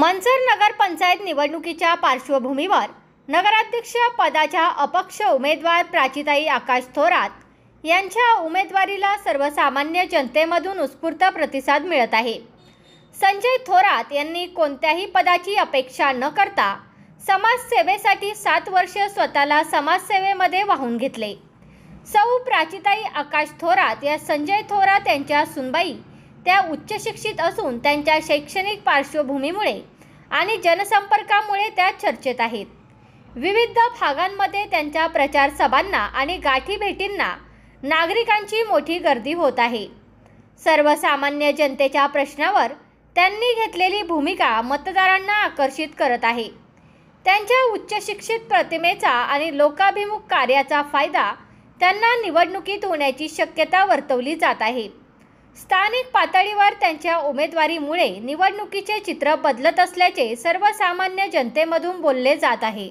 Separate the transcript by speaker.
Speaker 1: मंचर नगर पंचायत निवडणुकीच्या पार्श्वभूमीवर नगराध्यक्ष पदाच्या अपक्ष उमेदवार प्राचीताई आकाश थोरात यांच्या उमेदवारीला सर्वसामान्य जनतेमधून उत्स्फूर्त प्रतिसाद मिळत आहे। संजय थोरात यांनी कोणत्याही पदाची अपेक्षा न करता समाजसेवेसाठी 7 वर्ष स्वतःला समाजसेवेमध्ये वाहून घेतले। सौ प्राचीताई आकाश थोरात या संजय थोरात यांच्या सुनबाई त्या उच्च शिक्षित असून त्यांच्या शैक्षणिक पार्श्वभूमीमुळे आणि जनसंपर्कामुळे त्या चर्चेत आहेत। विविध भागांमध्ये त्यांच्या प्रचार सभांना आणि गाठी भेटींना नागरिकांची मोठी गर्दी होत आहे। सर्वसामान्य जनतेच्या प्रश्नावर त्यांनी घेतलेली भूमिका मतदारांना आकर्षित करत आहे। त्यांच्या उच्च शिक्षित प्रतिमेचा आणि लोकाभिमुख कार्याचा फायदा त्यांना निवडणुकीत होण्याची शक्यता वर्तवली जात आहे। स्थानिक पातळीवर त्यांच्या उमेदवारीमुळे निवडणुकीचे चित्र बदलत असल्याचे सर्वसामान्य जनतेमधून बोलले जात आहे।